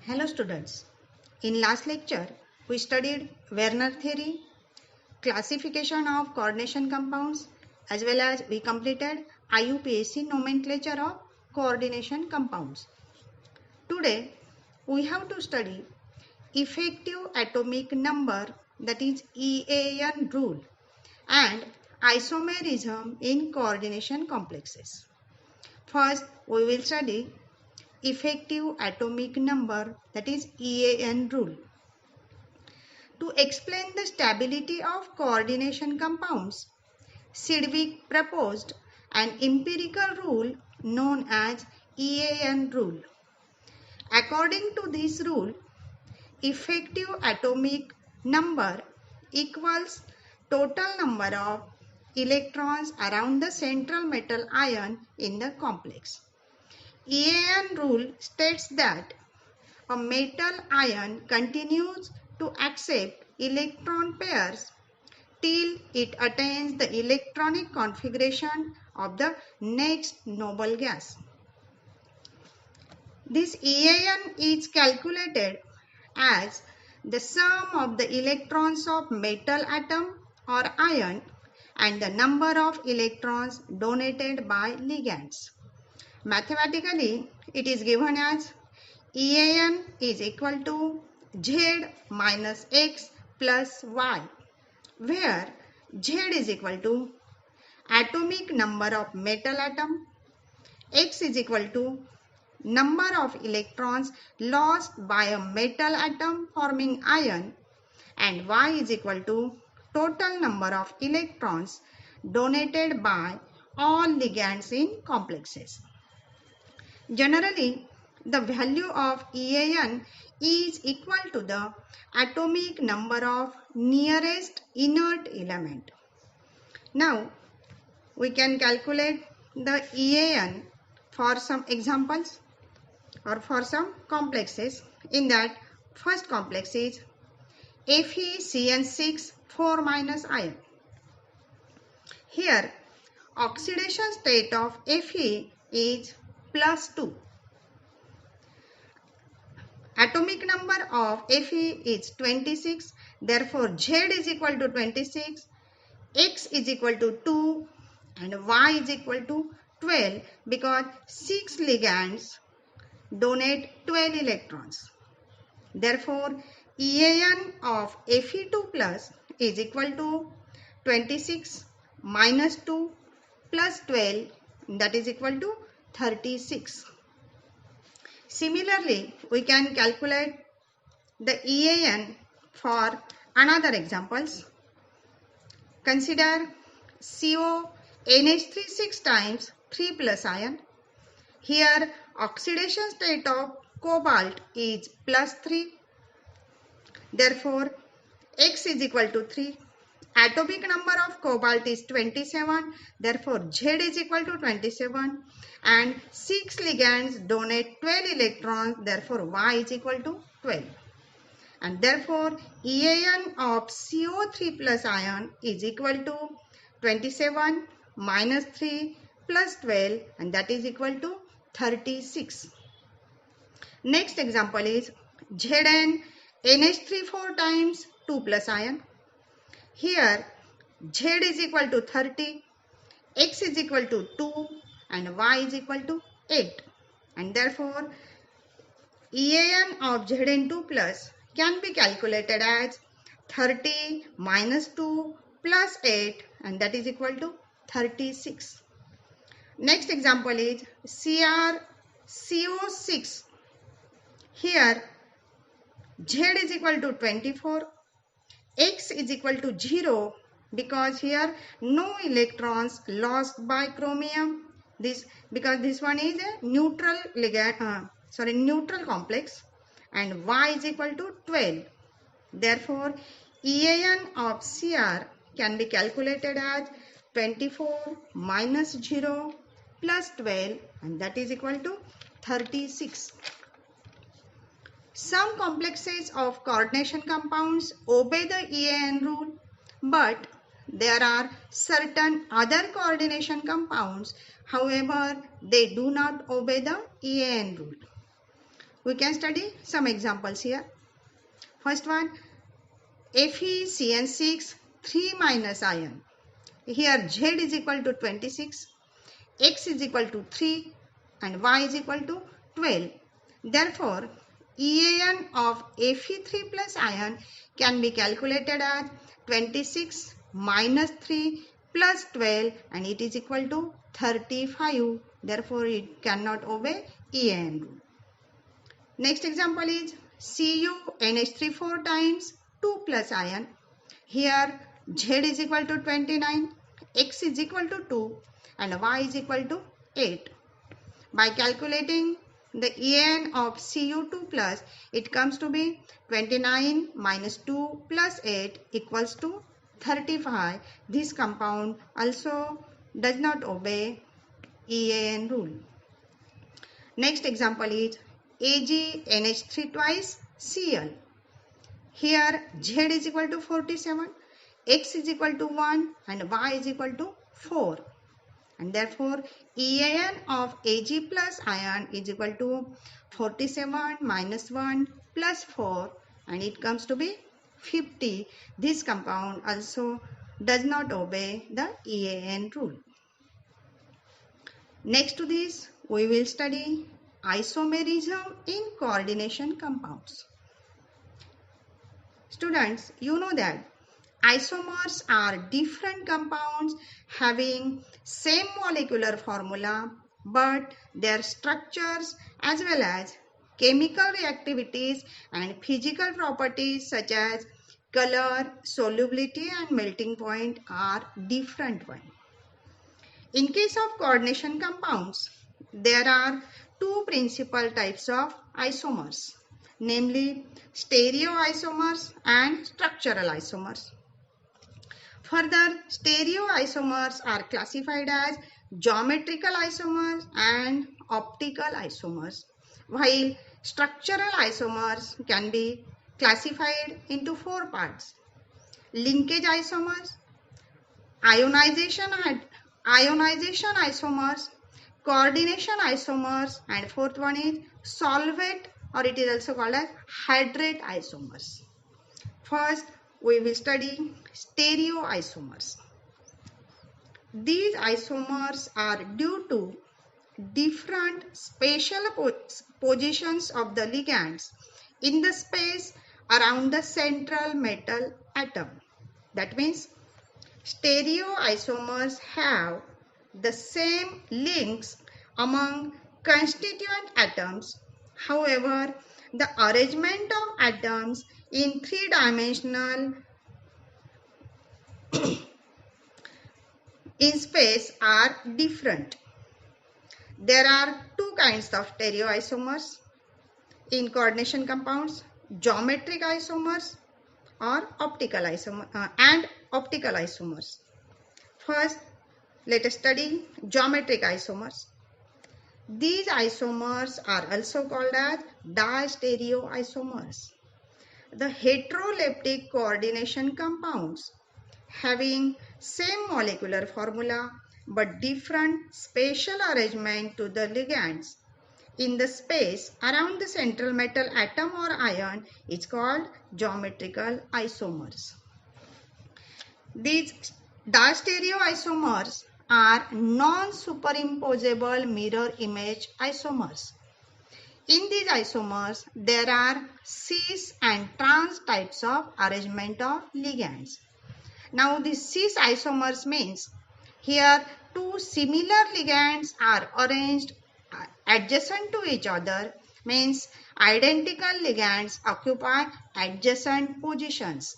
Hello students. In last lecture, we studied Werner theory, classification of coordination compounds, as well as we completed IUPAC nomenclature of coordination compounds. Today, we have to study effective atomic number, that is EAN rule, and isomerism in coordination complexes. First, we will study effective atomic number, that is EAN rule. To explain the stability of coordination compounds, Sidgwick proposed an empirical rule known as EAN rule. According to this rule, effective atomic number equals total number of electrons around the central metal ion in the complex. EAN rule states that a metal ion continues to accept electron pairs till it attains the electronic configuration of the next noble gas. This EAN is calculated as the sum of the electrons of metal atom or ion and the number of electrons donated by ligands. Mathematically, it is given as EAN is equal to Z minus X plus Y, where Z is equal to atomic number of metal atom, X is equal to number of electrons lost by a metal atom forming ion, and Y is equal to total number of electrons donated by all ligands in complexes. Generally, the value of EAN is equal to the atomic number of nearest inert element. Now, we can calculate the EAN for some examples or for some complexes. In that, first complex is FeCN6 4 minus ion. Here, oxidation state of Fe is +2. Atomic number of Fe is 26. Therefore, Z is equal to 26, X is equal to 2 and Y is equal to 12 because 6 ligands donate 12 electrons. Therefore, EAN of Fe2 plus is equal to 26 minus 2 plus 12, that is equal to 36. Similarly, we can calculate the EAN for another examples. Consider CO NH3 6 times 3 plus ion. Here, oxidation state of cobalt is +3. Therefore, X is equal to 3. Atomic number of cobalt is 27. Therefore, Z is equal to 27. And 6 ligands donate 12 electrons. Therefore, Y is equal to 12. And therefore, EAN of CO3 plus ion is equal to 27 minus 3 plus 12, and that is equal to 36. Next example is Zn NH3 4 times 2 plus ion. Here, Z is equal to 30, X is equal to 2 and Y is equal to 8. And therefore, EAN of Zn2 plus can be calculated as 30 minus 2 plus 8, and that is equal to 36. Next example is CrCO6. Here, Z is equal to 24, X is equal to 0 because here no electrons lost by chromium. Because this one is a neutral neutral complex, and Y is equal to 12. Therefore, EAN of Cr can be calculated as 24 minus 0 plus 12, and that is equal to 36. Some complexes of coordination compounds obey the EAN rule, but there are certain other coordination compounds, however, they do not obey the EAN rule. We can study some examples here. First one, FeCN6 3 minus ion. Here Z is equal to 26, X is equal to 3 and Y is equal to 12. Therefore, EAN of Fe3 plus ion can be calculated as 26 minus 3 plus 12 and it is equal to 35. Therefore, it cannot obey EAN rule. Next example is CuNH3 4 times 2 plus ion. Here Z is equal to 29, X is equal to 2 and Y is equal to 8. By calculating the EAN of Cu2 plus, it comes to be 29 minus 2 plus 8 equals to 35. This compound also does not obey EAN rule. Next example is AgNH3 twice Cl. Here Z is equal to 47, X is equal to 1 and Y is equal to 4. And therefore, EAN of Ag plus ion is equal to 47 minus 1 plus 4 and it comes to be 50. This compound also does not obey the EAN rule. Next to this, we will study isomerism in coordination compounds. Students, you know that isomers are different compounds having same molecular formula but their structures as well as chemical reactivities and physical properties such as color, solubility and melting point are different ones. In case of coordination compounds, there are two principal types of isomers, namely stereoisomers and structural isomers. Further, stereoisomers are classified as geometrical isomers and optical isomers, while structural isomers can be classified into four parts: linkage isomers, ionization isomers, coordination isomers, and fourth one is solvent, or it is also called as hydrate isomers. First, we will study stereoisomers. These isomers are due to different spatial positions of the ligands in the space around the central metal atom. That means stereoisomers have the same links among constituent atoms. However, the arrangement of atoms in three-dimensional in space are different. There are two kinds of stereoisomers in coordination compounds: geometric isomers or optical isomers. First, let us study geometric isomers. These isomers are also called as distereoisomers. The heteroleptic coordination compounds having same molecular formula but different spatial arrangement to the ligands in the space around the central metal atom or ion is called geometrical isomers. These distereoisomers are non-superimposable mirror image isomers. In these isomers, there are cis and trans types of arrangement of ligands. Now, this cis isomers means here two similar ligands are arranged adjacent to each other, means identical ligands occupy adjacent positions.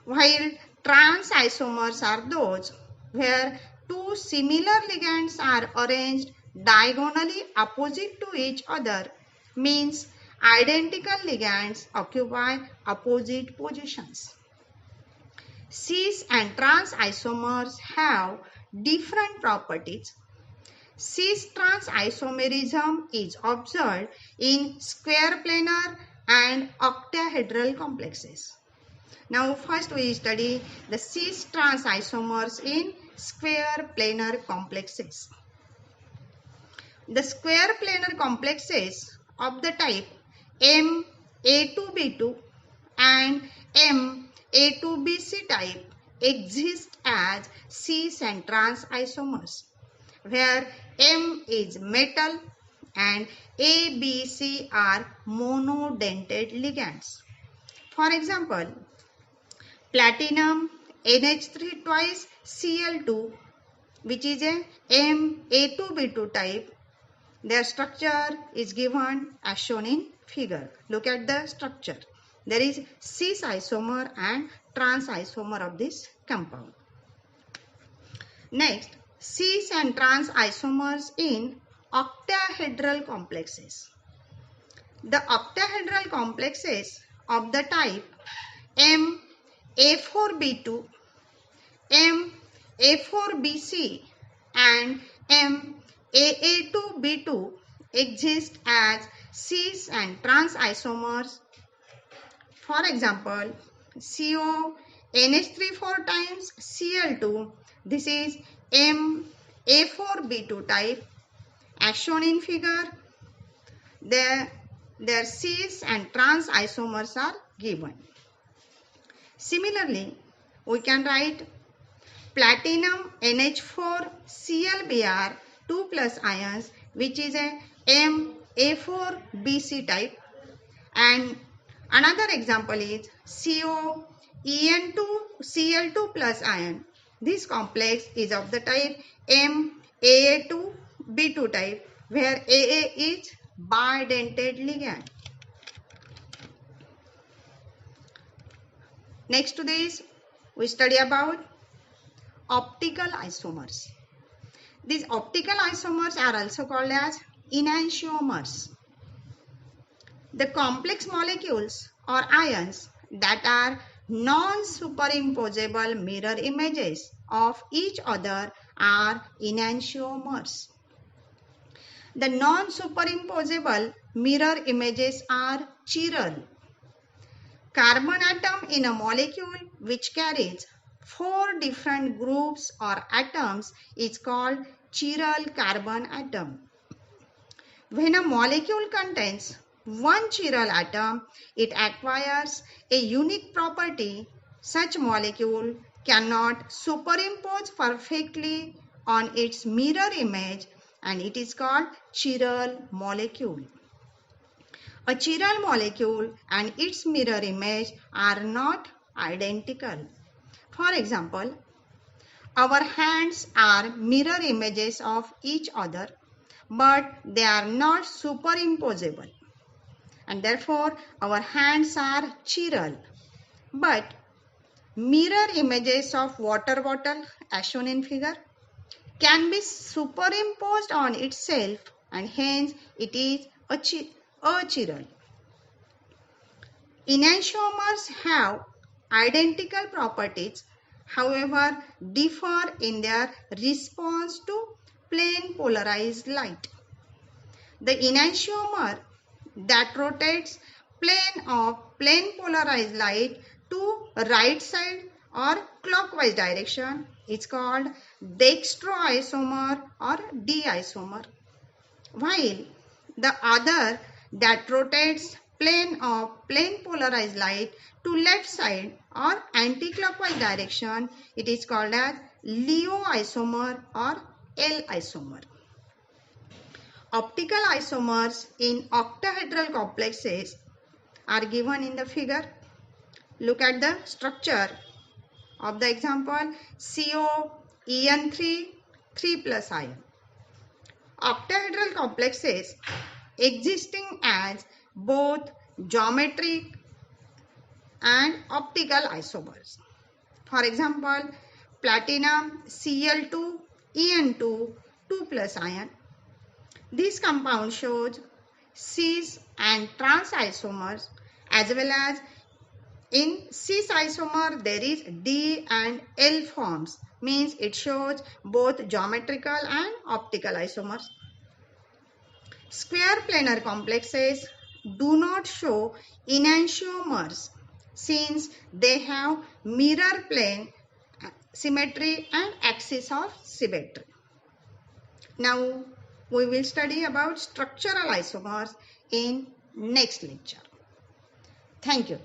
While trans isomers are those where two similar ligands are arranged diagonally opposite to each other, means identical ligands occupy opposite positions. Cis and trans isomers have different properties. Cis-trans isomerism is observed in square planar and octahedral complexes. Now first we study the cis-trans isomers in square planar complexes. The square planar complexes of the type Ma2B2 and Ma2BC type exist as cis and trans isomers, where M is metal and A, B, C are monodentate ligands. For example, platinum NH3 twice Cl2, which is a Ma2B2 type. Their structure is given as shown in figure. Look at the structure. There is cis isomer and trans isomer of this compound. Next, cis and trans isomers in octahedral complexes. The octahedral complexes of the type Ma4B2, Ma4BC and MAA2B2 exist as cis and trans isomers. For example, CO NH3 4 times Cl2, this is Ma4B2 type. As shown in figure, their cis and trans isomers are given. Similarly, we can write platinum NH4 ClBr 2 plus ions, which is a Ma4BC type, and another example is CO En2 Cl2 plus ion. This complex is of the type MAA2B2 type, where AA is bidentate ligand. Next to this, we study about optical isomers. These optical isomers are also called as enantiomers. The complex molecules or ions that are non-superimposable mirror images of each other are enantiomers. The non-superimposable mirror images are chiral. Carbon atom in a molecule which carries 4 different groups or atoms is called chiral carbon atom. When a molecule contains one chiral atom, it acquires a unique property. Such molecule cannot superimpose perfectly on its mirror image, and it is called chiral molecule. A chiral molecule and its mirror image are not identical. For example, our hands are mirror images of each other, but they are not superimposable, and therefore our hands are chiral. But mirror images of water bottle, as shown in figure, can be superimposed on itself, and hence it is a chiral. Enantiomers have identical properties, however differ in their response to plane polarized light. The enantiomer that rotates plane polarized light to right side or clockwise direction is called dextroisomer or D-isomer, while the other that rotates plane polarized light to left side or anti-clockwise direction, it is called as Leo isomer or L isomer. Optical isomers in octahedral complexes are given in the figure. Look at the structure of the example CO En3 3 plus ion. Octahedral complexes existing as both geometric and optical isomers. For example, platinum Cl2 En2 2 plus ion. This compound shows cis and trans isomers, as well as in cis isomer there is D and L forms, means it shows both geometrical and optical isomers. Square planar complexes do not show enantiomers since they have mirror plane symmetry and axis of symmetry. Now We will study about structural isomers in next lecture. Thank you.